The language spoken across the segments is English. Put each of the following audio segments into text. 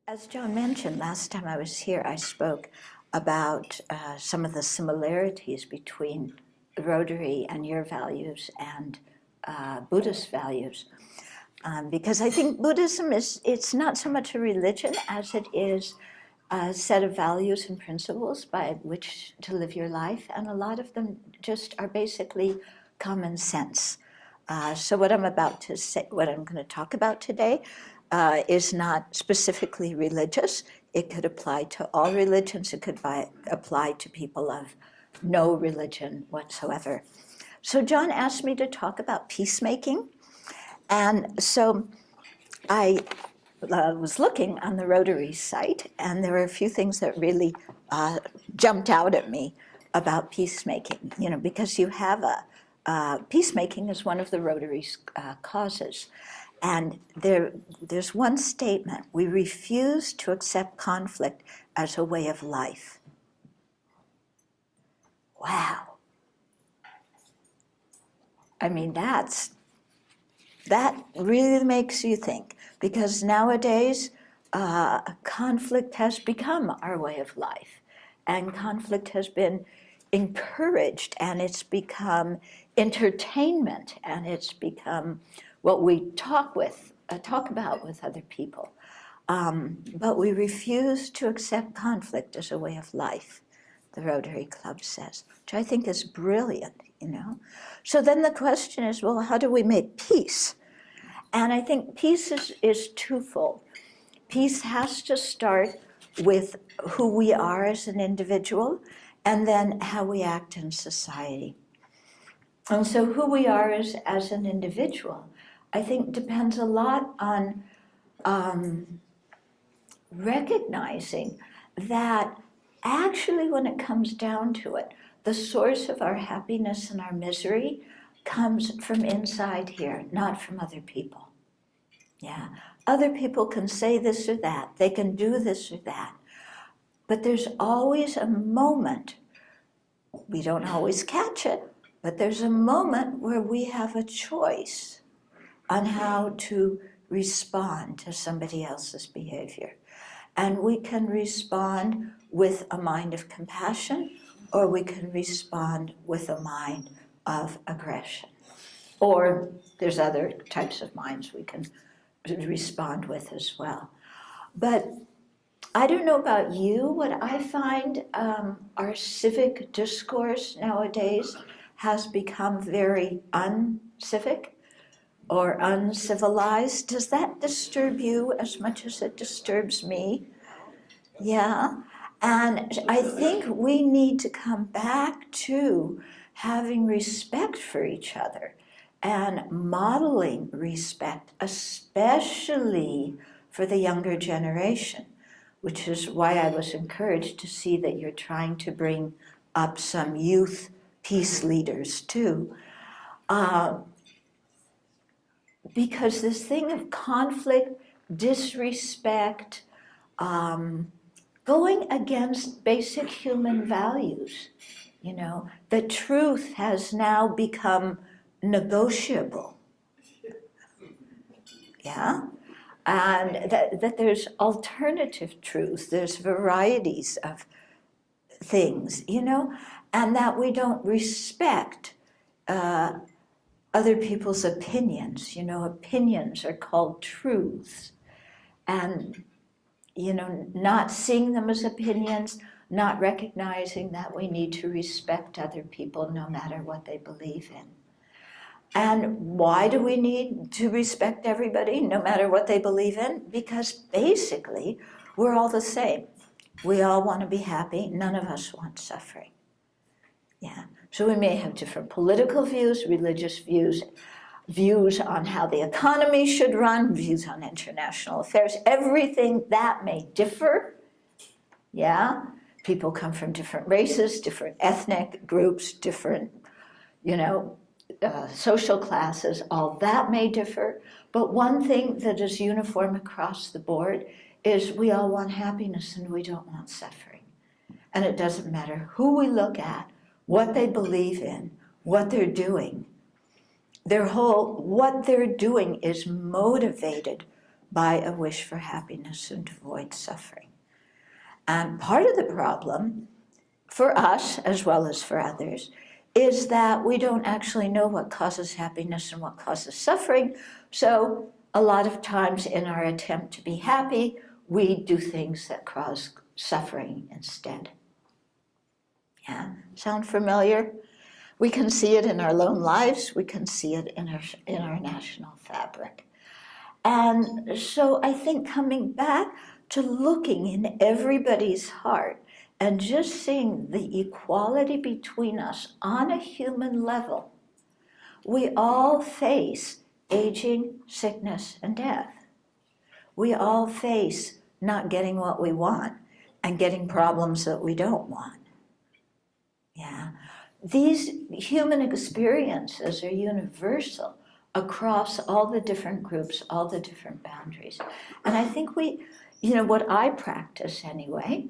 As John mentioned, last time I was here, I spoke about some of the similarities between Rotary and your values and Buddhist values. Because I think Buddhism it's not so much a religion as it is a set of values and principles by which to live your life, and a lot of them just are basically common sense. So what I'm about to say, what I'm going to talk about today, is not specifically religious. It could apply to all religions. It could apply to people of no religion whatsoever. So John asked me to talk about peacemaking. And so I was looking on the Rotary site, and there were a few things that really jumped out at me about peacemaking, because you have peacemaking is one of the Rotary's causes. And there's one statement: we refuse to accept conflict as a way of life. Wow. I mean, that really makes you think, because nowadays conflict has become our way of life, and conflict has been encouraged, and it's become entertainment, and it's become what we talk about with other people. But we refuse to accept conflict as a way of life, the Rotary Club says, which I think is brilliant, So then the question is, well, how do we make peace? And I think peace is twofold. Peace has to start with who we are as an individual, and then how we act in society. And so who we are as an individual, I think, depends a lot on recognizing that actually, when it comes down to it, the source of our happiness and our misery comes from inside here, not from other people. Yeah, other people can say this or that, they can do this or that, but there's always a moment, we don't always catch it, but there's a moment where we have a choice on how to respond to somebody else's behavior. And we can respond with a mind of compassion, or we can respond with a mind of aggression. Or there's other types of minds we can respond with as well. But I don't know about you, what I find our civic discourse nowadays has become very uncivic or uncivilized. Does that disturb you as much as it disturbs me? Yeah, and I think we need to come back to having respect for each other and modeling respect, especially for the younger generation, which is why I was encouraged to see that you're trying to bring up some youth peace leaders too. Because this thing of conflict, disrespect, going against basic human values, the truth has now become negotiable. Yeah? And that there's alternative truths, there's varieties of things, and that we don't respect other people's opinions. Opinions are called truths. And, not seeing them as opinions, not recognizing that we need to respect other people no matter what they believe in. And why do we need to respect everybody no matter what they believe in? Because basically, we're all the same. We all want to be happy. None of us want suffering. Yeah. So we may have different political views, religious views, views on how the economy should run, views on international affairs, everything that may differ. Yeah. People come from different races, different ethnic groups, different, social classes, all that may differ. But one thing that is uniform across the board is we all want happiness and we don't want suffering. And it doesn't matter who we look at, what they believe in, what they're doing. What they're doing is motivated by a wish for happiness and to avoid suffering. And part of the problem, for us as well as for others, is that we don't actually know what causes happiness and what causes suffering. So a lot of times in our attempt to be happy, we do things that cause suffering instead. Yeah, sound familiar? We can see it in our lone lives. We can see it in our national fabric. And so I think coming back to looking in everybody's heart and just seeing the equality between us on a human level, we all face aging, sickness, and death. We all face not getting what we want and getting problems that we don't want. Yeah. These human experiences are universal across all the different groups, all the different boundaries. And I think what I practice anyway,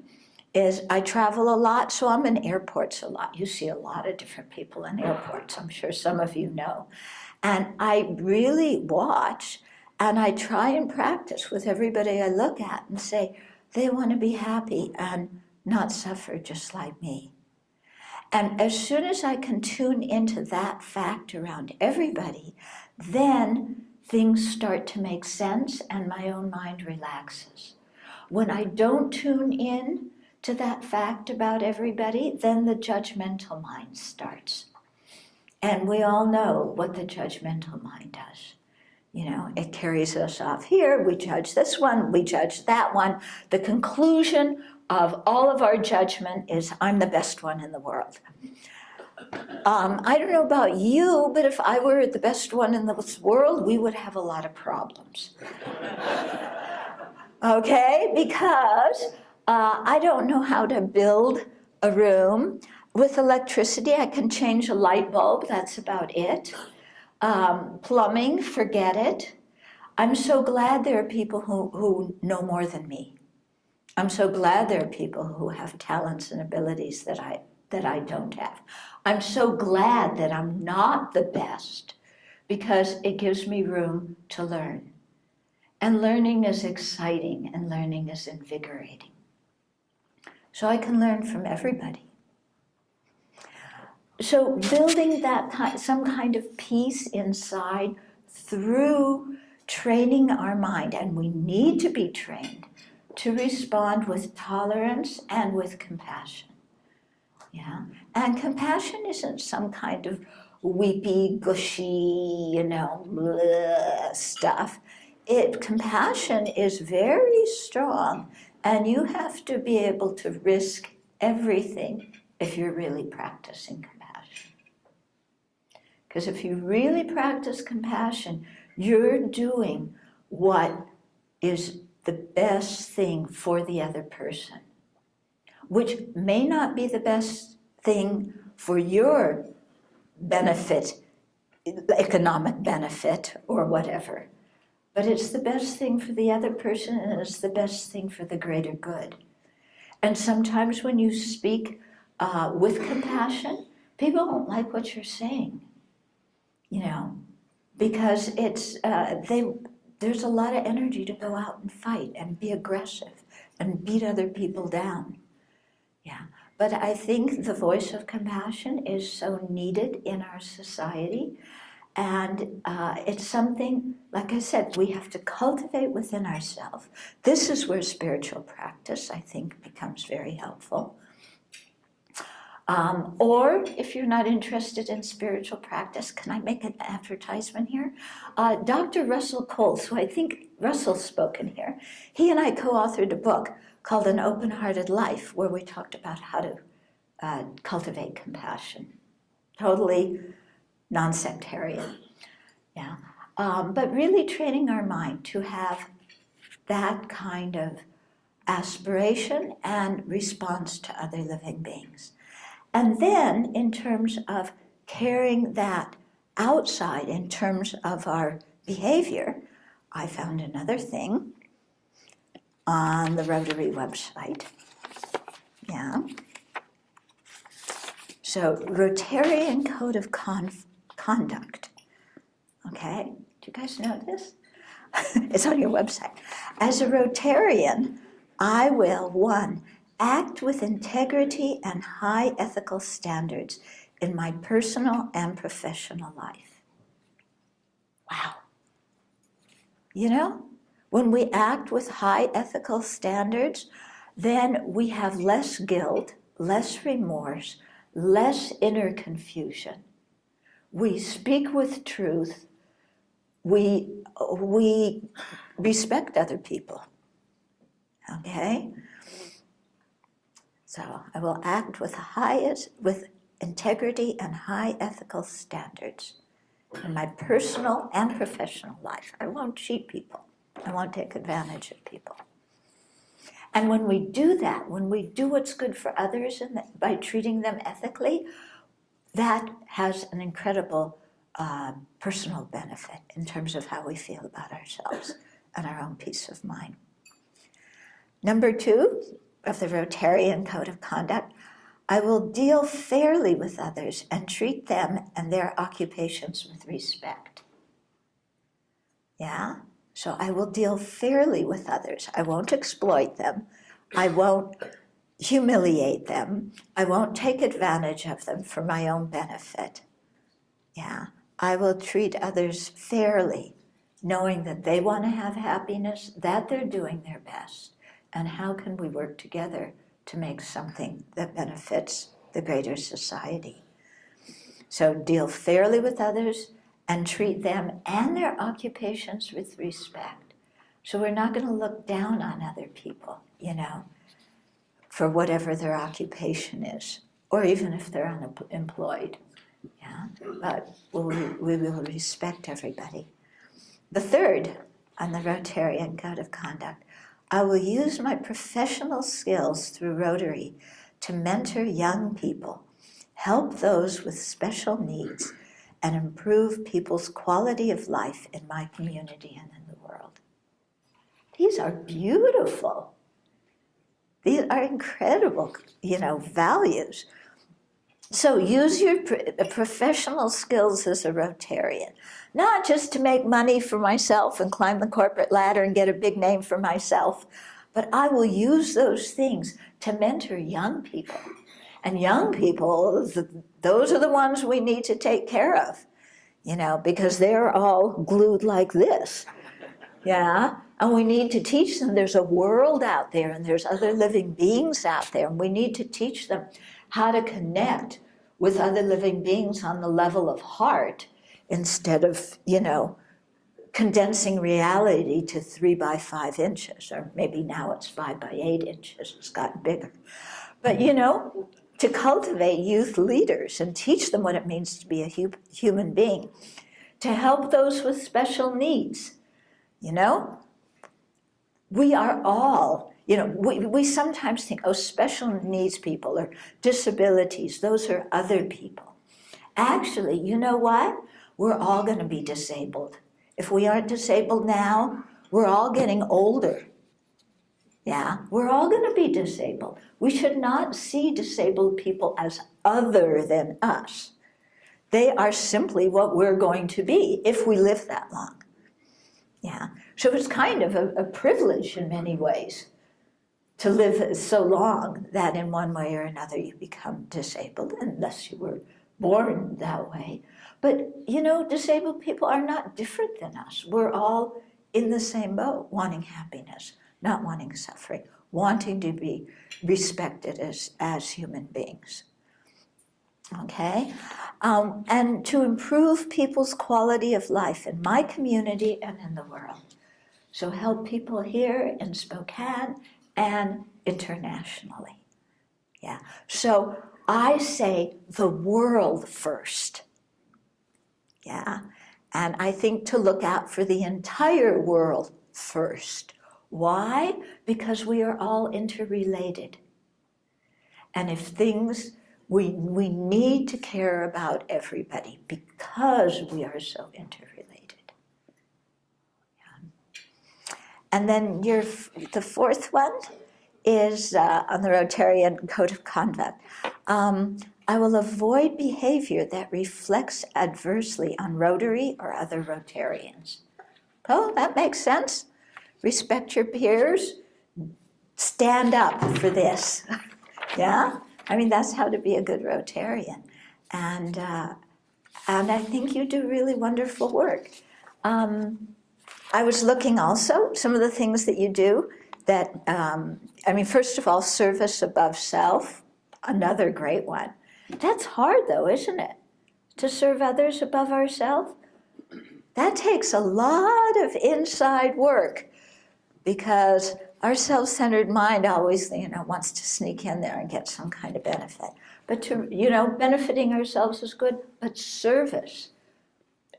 is I travel a lot, so I'm in airports a lot. You see a lot of different people in airports, I'm sure some of you know. And I really watch and I try and practice with everybody I look at and say, they want to be happy and not suffer just like me. And as soon as I can tune into that fact around everybody, then things start to make sense and my own mind relaxes. When I don't tune in to that fact about everybody, then the judgmental mind starts. And we all know what the judgmental mind does. It carries us off here. We judge this one, we judge that one. The conclusion of all of our judgment is, I'm the best one in the world. I don't know about you, but if I were the best one in this world, we would have a lot of problems. Okay, because I don't know how to build a room. With electricity, I can change a light bulb, that's about it. Plumbing, forget it. I'm so glad there are people who know more than me. I'm so glad there are people who have talents and abilities that I don't have. I'm so glad that I'm not the best because it gives me room to learn. And learning is exciting and learning is invigorating. So I can learn from everybody. So building some kind of peace inside through training our mind, and we need to be trained to respond with tolerance and with compassion. Yeah, and compassion isn't some kind of weepy, gushy, stuff. Compassion is very strong, and you have to be able to risk everything if you're really practicing compassion. Because if you really practice compassion, you're doing what is the best thing for the other person, which may not be the best thing for your benefit, economic benefit or whatever, but it's the best thing for the other person and it's the best thing for the greater good. And sometimes when you speak with compassion, people don't like what you're saying, because there's a lot of energy to go out and fight and be aggressive and beat other people down. Yeah, but I think the voice of compassion is so needed in our society, and it's something, like I said, we have to cultivate within ourselves. This is where spiritual practice, I think, becomes very helpful. Or if you're not interested in spiritual practice, can I make an advertisement here? Dr. Russell Coles, who I think Russell's spoken here, he and I co-authored a book called An Open-Hearted Life, where we talked about how to cultivate compassion. Totally non-sectarian. Yeah. But really training our mind to have that kind of aspiration and response to other living beings. And then, in terms of carrying that outside, in terms of our behavior, I found another thing on the Rotary website. Yeah. So, Rotarian Code of Conduct. Okay, do you guys know this? It's on your website. As a Rotarian, I will, 1, act with integrity and high ethical standards in my personal and professional life. Wow. You know, when we act with high ethical standards, then we have less guilt, less remorse, less inner confusion. We speak with truth. We respect other people. Okay? So I will act with integrity and high ethical standards in my personal and professional life. I won't cheat people. I won't take advantage of people. And when we do that, when we do what's good for others and by treating them ethically, that has an incredible personal benefit in terms of how we feel about ourselves and our own peace of mind. Number 2 of the Rotarian Code of Conduct, I will deal fairly with others and treat them and their occupations with respect. Yeah? So I will deal fairly with others. I won't exploit them. I won't humiliate them. I won't take advantage of them for my own benefit. Yeah? I will treat others fairly, knowing that they want to have happiness, that they're doing their best, and how can we work together to make something that benefits the greater society. So deal fairly with others and treat them and their occupations with respect. So we're not going to look down on other people, you know, for whatever their occupation is, or even if they're unemployed. Yeah, but we will respect everybody. The 3rd on the Rotarian Code of Conduct, I will use my professional skills through Rotary to mentor young people, help those with special needs, and improve people's quality of life in my community and in the world. These are beautiful. These are incredible, you know, values. So use your professional skills as a Rotarian, not just to make money for myself and climb the corporate ladder and get a big name for myself, but I will use those things to mentor young people. And young people, those are the ones we need to take care of, you know, because they're all glued like this. Yeah? And we need to teach them there's a world out there and there's other living beings out there, and we need to teach them how to connect with other living beings on the level of heart instead of, you know, condensing reality to 3 by 5 inches, or maybe now it's 5 by 8 inches, it's gotten bigger. But, you know, to cultivate youth leaders and teach them what it means to be a human being, to help those with special needs, you know? We are all, you know, we sometimes think, oh, special needs people or disabilities, those are other people. Actually, you know what? We're all going to be disabled. If we aren't disabled now, we're all getting older. Yeah, we're all going to be disabled. We should not see disabled people as other than us. They are simply what we're going to be if we live that long. Yeah, so it's kind of a privilege in many ways to live so long that in one way or another you become disabled, unless you were born that way. But, you know, disabled people are not different than us. We're all in the same boat, wanting happiness, not wanting suffering, wanting to be respected as human beings. Okay? And to improve people's quality of life in my community and in the world. So help people here in Spokane and internationally. Yeah. So I say the world first. Yeah. And I think to look out for the entire world first. Why? Because we are all interrelated. And if things, we need to care about everybody because we are so interrelated. Yeah. And then the 4th one is on the Rotarian Code of Conduct. I will avoid behavior that reflects adversely on Rotary or other Rotarians. Oh, that makes sense. Respect your peers. Stand up for this. Yeah? I mean, that's how to be a good Rotarian. And I think you do really wonderful work. I was looking also, some of the things that you do that, I mean, first of all, service above self, another great one. That's hard though, isn't it? To serve others above ourselves? That takes a lot of inside work because our self-centered mind always, wants to sneak in there and get some kind of benefit. But benefiting ourselves is good, but service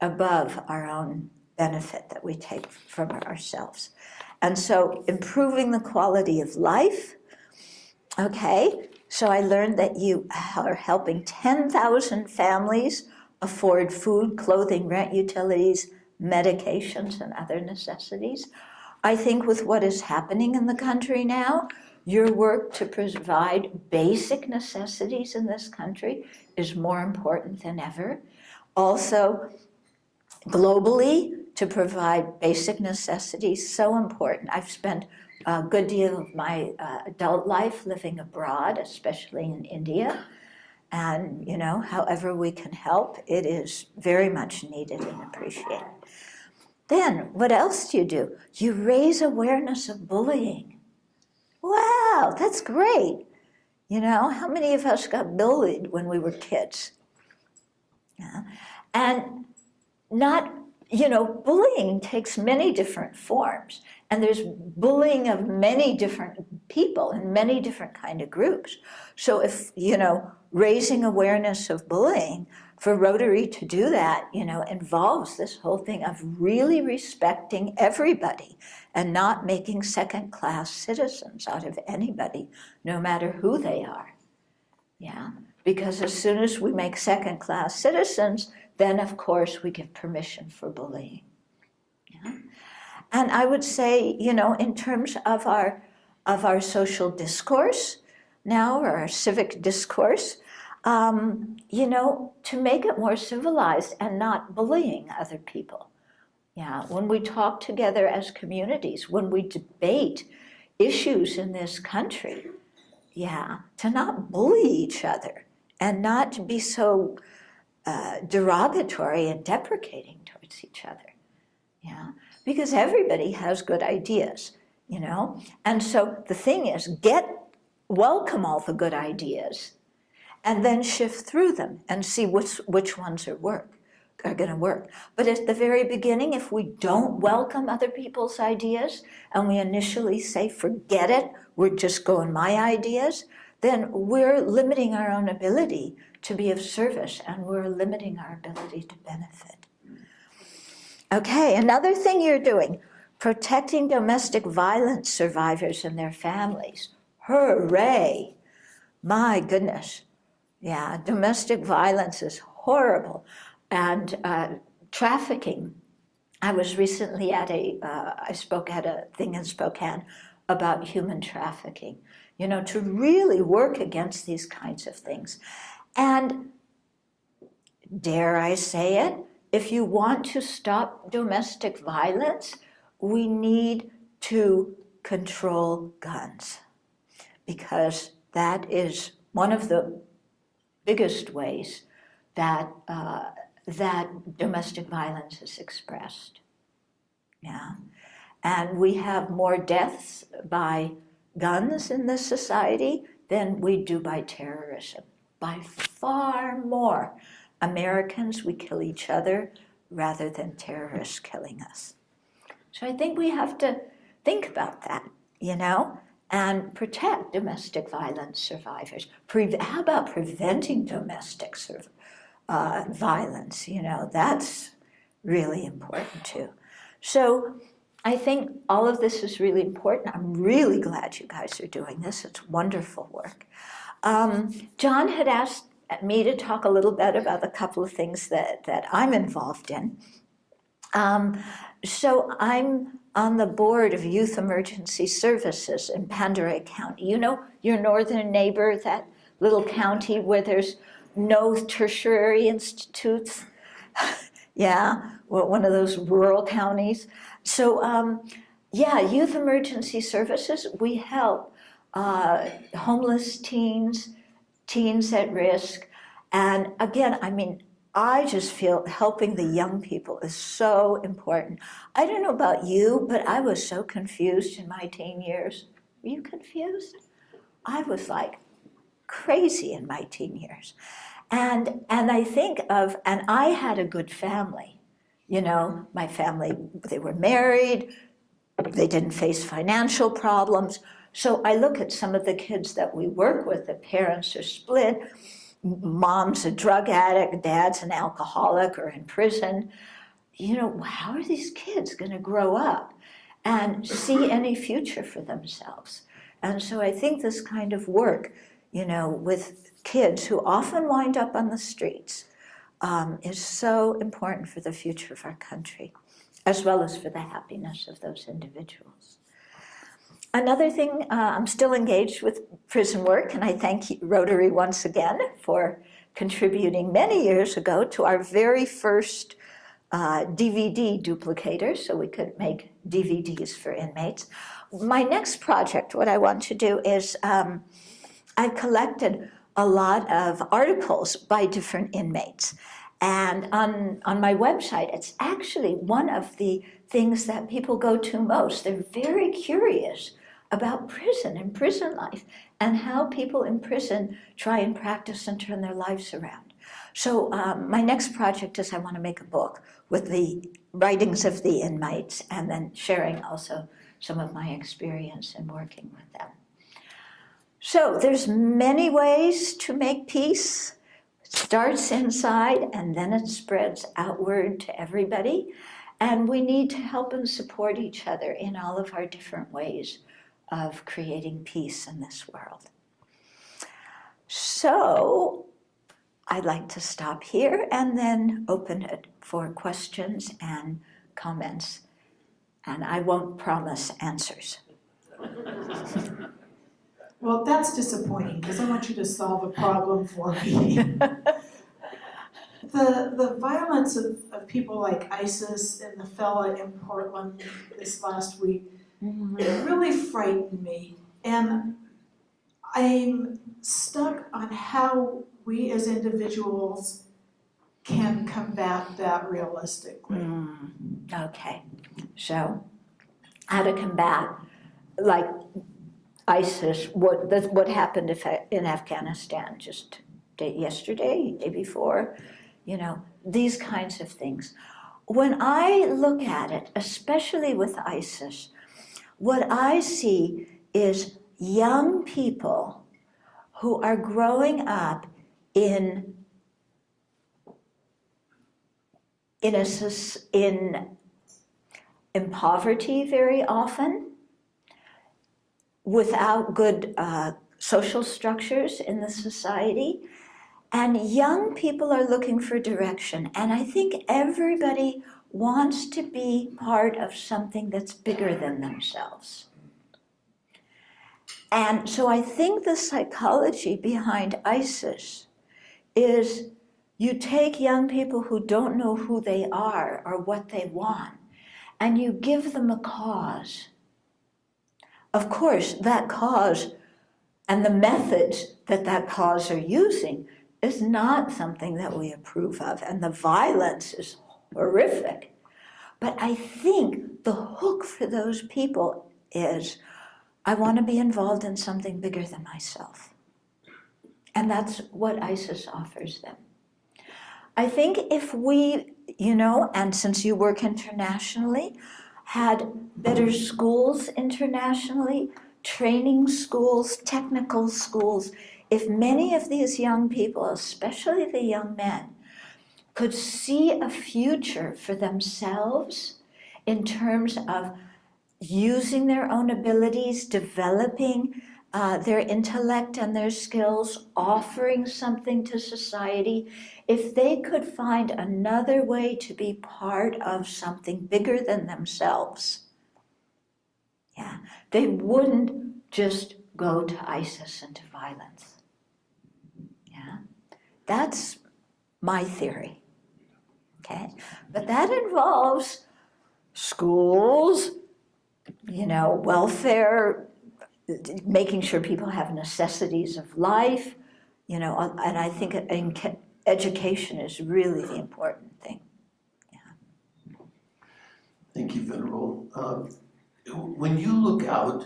above our own benefit that we take from ourselves. And so improving the quality of life, okay, so I learned that you are helping 10,000 families afford food, clothing, rent, utilities, medications, and other necessities. I think with what is happening in the country now, your work to provide basic necessities in this country is more important than ever. Also, globally, to provide basic necessities, so important. I've spent a good deal of my adult life living abroad, especially in India. And, however we can help, it is very much needed and appreciated. Then, what else do? You raise awareness of bullying. Wow, that's great. How many of us got bullied when we were kids? Yeah. And bullying takes many different forms. And there's bullying of many different people in many different kind of groups. So if, raising awareness of bullying, for Rotary to do that, involves this whole thing of really respecting everybody and not making second-class citizens out of anybody, no matter who they are. Yeah, because as soon as we make second-class citizens, then of course we give permission for bullying. Yeah? And I would say, in terms of our social discourse now, or our civic discourse, to make it more civilized and not bullying other people. Yeah, when we talk together as communities, when we debate issues in this country, yeah, to not bully each other and not to be so derogatory and deprecating towards each other. Yeah, because everybody has good ideas, And so the thing is, welcome all the good ideas and then shift through them and see which ones are going to work. But at the very beginning, if we don't welcome other people's ideas and we initially say, forget it, we're just going my ideas, then we're limiting our own ability to be of service and we're limiting our ability to benefit. Okay, another thing you're doing, protecting domestic violence survivors and their families. Hooray! My goodness. Yeah, domestic violence is horrible. And trafficking. I was recently I spoke at a thing in Spokane about human trafficking, to really work against these kinds of things. And dare I say it, if you want to stop domestic violence, we need to control guns, because that is one of the biggest ways that domestic violence is expressed. Yeah, and we have more deaths by guns in this society than we do by terrorism. By far more. Americans, we kill each other rather than terrorists killing us. So I think we have to think about that, and protect domestic violence survivors. How about preventing domestic violence? That's really important too. So I think all of this is really important. I'm really glad you guys are doing this. It's wonderful work. John had asked me to talk a little bit about a couple of things that I'm involved in. So I'm on the board of Youth Emergency Services in Pandaray County. Your northern neighbor, that little county where there's no tertiary institutes? Yeah, well, one of those rural counties. So, yeah, youth emergency services, we help homeless teens, teens at risk. And again, I mean, I just feel helping the young people is so important. I don't know about you, but I was so confused in my teen years. Were you confused? I was like crazy in my teen years. And I think of, and I had a good family. You know, my family, they were married, they didn't face financial problems. So I look at some of the kids that we work with, the parents are split, mom's a drug addict, dad's an alcoholic or in prison. You know, how are these kids going to grow up and see any future for themselves? And so I think this kind of work, you know, with kids who often wind up on the streets is so important for the future of our country, as well as for the happiness of those individuals. Another thing, I'm still engaged with prison work, and I thank Rotary once again for contributing many years ago to our very first DVD duplicator, so we could make DVDs for inmates. My next project, what I want to do is I've collected a lot of articles by different inmates. And on my website, it's actually one of the things that people go to most. They're very curious about prison and prison life and how people in prison try and practice and turn their lives around. So my next project is I want to make a book with the writings of the inmates and then sharing also some of my experience in working with them. So there's many ways to make peace. It starts inside and then it spreads outward to everybody. And we need to help and support each other in all of our different ways of creating peace in this world. So I'd like to stop here and then open it for questions and comments. And I won't promise answers. Well, that's disappointing because I want you to solve a problem for me. The violence of people like ISIS and the fella in Portland this last week, it really frightened me. And I'm stuck on how we as individuals can combat that realistically. Okay, so how to combat, like ISIS, what happened in Afghanistan just yesterday, day before, you know, these kinds of things. When I look at it, especially with ISIS, what I see is young people who are growing up in poverty very often, without good social structures in the society, and young people are looking for direction. And I think everybody wants to be part of something that's bigger than themselves. And so I think the psychology behind ISIS is you take young people who don't know who they are or what they want, and you give them a cause. Of course, that cause and the methods that cause are using is not something that we approve of, and the violence is horrific. But I think the hook for those people is, I want to be involved in something bigger than myself. And that's what ISIS offers them. I think if we, you know, and since you work internationally, had better schools internationally, training schools, technical schools, if many of these young people, especially the young men, could see a future for themselves in terms of using their own abilities, developing their intellect and their skills, offering something to society, if they could find another way to be part of something bigger than themselves, yeah, they wouldn't just go to ISIS and to violence. Yeah, that's my theory. okay? But that involves schools, welfare, making sure people have necessities of life, and I think education is really the important thing. Thank you, Venerable. When you look out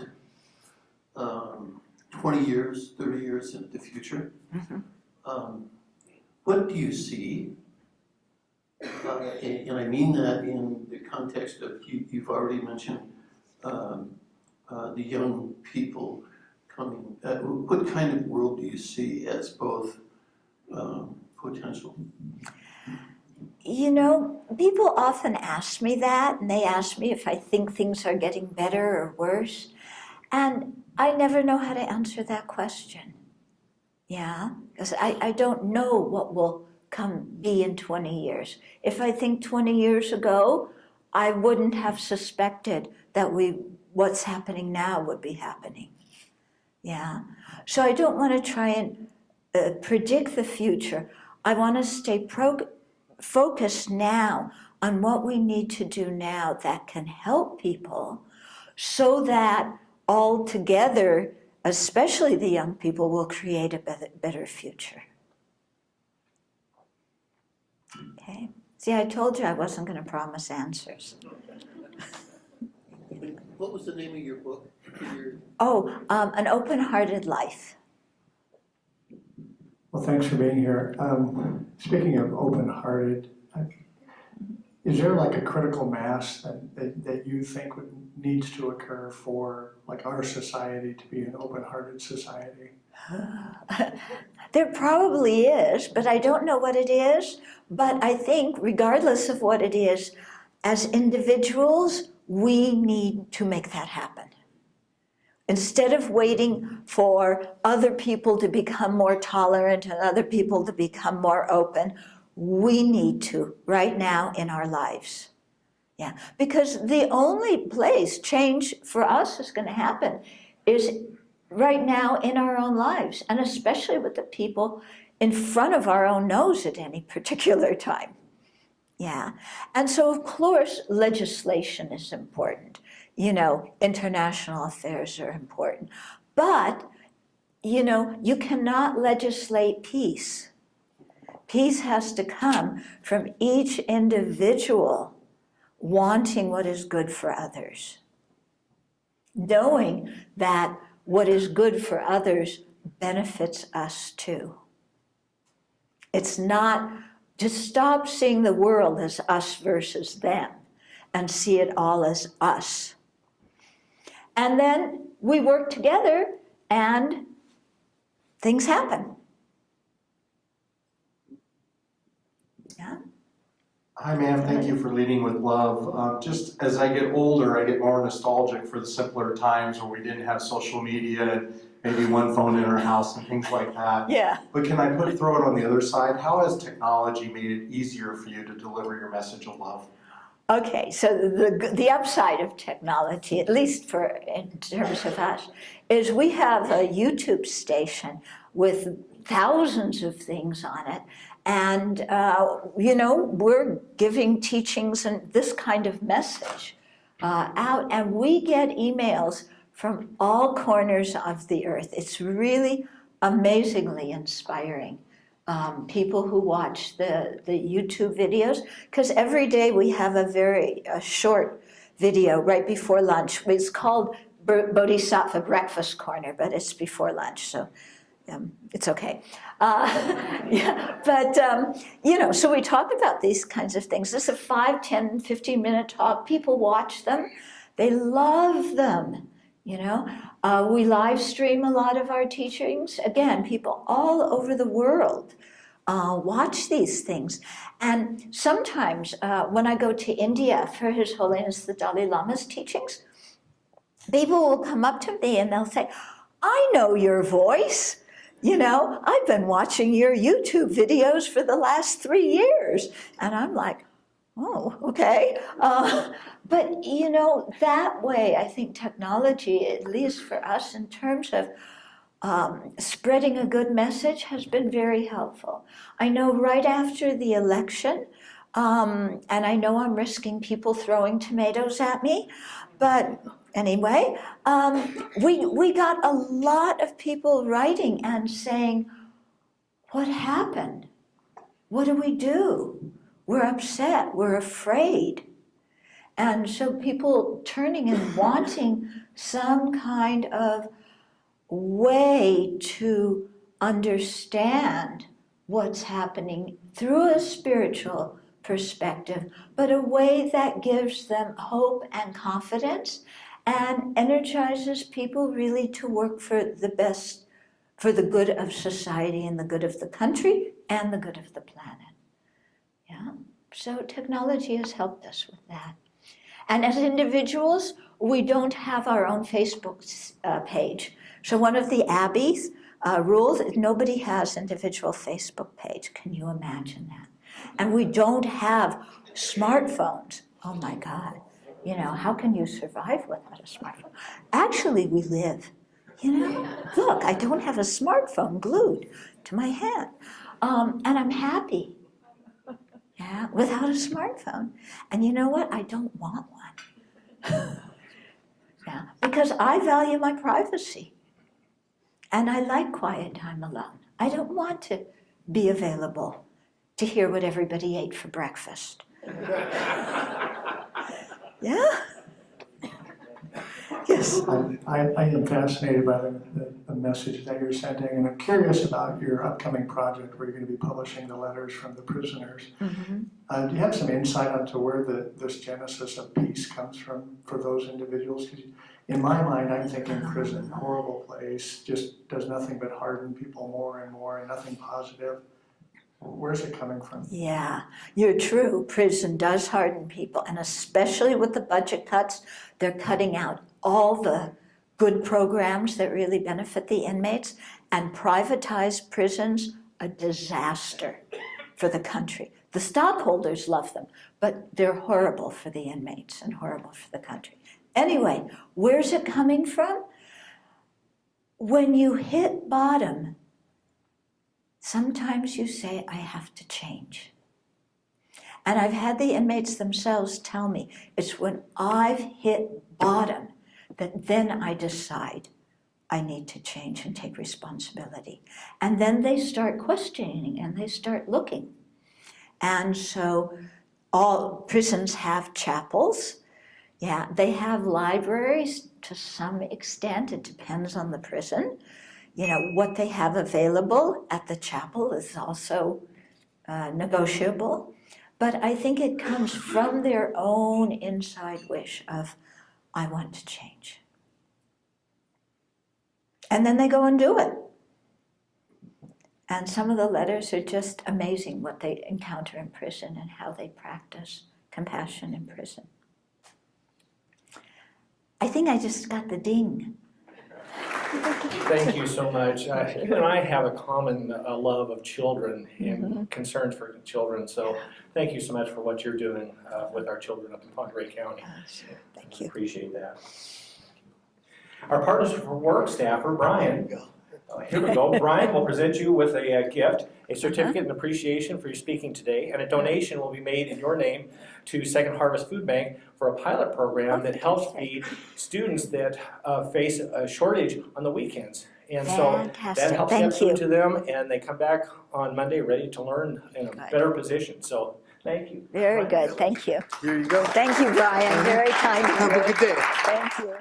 20 years, 30 years into the future, what do you see? And I mean that in the context of, you've already mentioned the young people coming. What kind of world do you see as both potential? People often ask me that, and they ask me if I think things are getting better or worse, and I never know how to answer that question. Yeah, because I don't know what will be in 20 years. If I think 20 years ago, I wouldn't have suspected that what's happening now would be happening. Yeah, so I don't want to try and predict the future. I want to stay focused now on what we need to do now that can help people so that all together, especially the young people, will create a better future. Okay? See, I told you I wasn't going to promise answers. What was the name of your book? An Open-Hearted Life. Well, thanks for being here. Speaking of open-hearted, is there like a critical mass that you think needs to occur for like our society to be an open-hearted society? There probably is, but I don't know what it is. But I think regardless of what it is, as individuals, we need to make that happen. Instead of waiting for other people to become more tolerant and other people to become more open, we need to right now in our lives. Yeah, because the only place change for us is going to happen is right now in our own lives, and especially with the people in front of our own nose at any particular time. Yeah, and so of course legislation is important. International affairs are important. But, you cannot legislate peace. Peace has to come from each individual wanting what is good for others. Knowing that what is good for others benefits us too. It's not, just stop seeing the world as us versus them and see it all as us. And then we work together and things happen. Yeah. Hi, ma'am. Thank you for leading with love. Just as I get older, I get more nostalgic for the simpler times where we didn't have social media and maybe one phone in our house and things like that. Yeah. But can I throw it on the other side? How has technology made it easier for you to deliver your message of love? Okay, so the upside of technology, at least in terms of us, is we have a YouTube station with thousands of things on it. And, we're giving teachings and this kind of message out. And we get emails from all corners of the earth. It's really amazingly inspiring. People who watch the YouTube videos, because every day we have a very short video right before lunch. It's called Bodhisattva Breakfast Corner, but it's before lunch, so it's okay. So we talk about these kinds of things. This is a 5, 10, 15-minute talk. People watch them. They love them. We live stream a lot of our teachings. Again, people all over the world watch these things. And sometimes when I go to India for His Holiness the Dalai Lama's teachings, people will come up to me and they'll say, I know your voice. I've been watching your YouTube videos for the last 3 years. And I'm like, oh, okay. But, that way, I think technology, at least for us in terms of spreading a good message, has been very helpful. I know right after the election, And I know I'm risking people throwing tomatoes at me, but anyway, we got a lot of people writing and saying, what happened? What do we do? We're upset, we're afraid. And so people turning and wanting some kind of way to understand what's happening through a spiritual perspective, but a way that gives them hope and confidence and energizes people really to work for the best, for the good of society and the good of the country and the good of the planet. Yeah, so technology has helped us with that. And as individuals, we don't have our own Facebook page. So one of the Abbey's rules is nobody has individual Facebook page. Can you imagine that? And we don't have smartphones. Oh my God. You know, how can you survive without a smartphone? Actually, we live. You know, look, I don't have a smartphone glued to my hand. And I'm happy. Yeah, without a smartphone. And you know what? I don't want one. Yeah, because I value my privacy. And I like quiet time alone. I don't want to be available to hear what everybody ate for breakfast. Yeah? Yes. I am fascinated by the message that you're sending, and I'm curious about your upcoming project where you're going to be publishing the letters from the prisoners. Mm-hmm. Do you have some insight onto where this genesis of peace comes from for those individuals? 'Cause in my mind, I'm thinking prison, horrible place, just does nothing but harden people more and more, and nothing positive. Where's it coming from? Yeah, you're true. Prison does harden people, and especially with the budget cuts, they're cutting out all the good programs that really benefit the inmates, and privatized prisons, a disaster for the country. The stockholders love them, but they're horrible for the inmates and horrible for the country. Anyway, where's it coming from? When you hit bottom, sometimes you say, I have to change. And I've had the inmates themselves tell me, it's when I've hit bottom that then I decide I need to change and take responsibility. And then they start questioning and they start looking. And so all prisons have chapels. Yeah, they have libraries to some extent. It depends on the prison. You know, what they have available at the chapel is also negotiable. But I think it comes from their own inside wish of, I want to change. And then they go and do it. And some of the letters are just amazing, what they encounter in prison and how they practice compassion in prison. I think I just got the ding. Thank you so much. You and I have a common love of children and concerns for children. So thank you so much for what you're doing with our children up in Monterey County. Thank you. Appreciate that. Our partners for work staffer, Brian. Here we go. Brian will present you with a gift, a certificate and appreciation for your speaking today, and a donation will be made in your name to Second Harvest Food Bank for a pilot program that helps feed students that face a shortage on the weekends. And so that helps get food to them, and they come back on Monday ready to learn in a better position. So thank you. Very good. Thank you. Here you go. Thank you, Brian. Very kind of you. Have a good day. Thank you.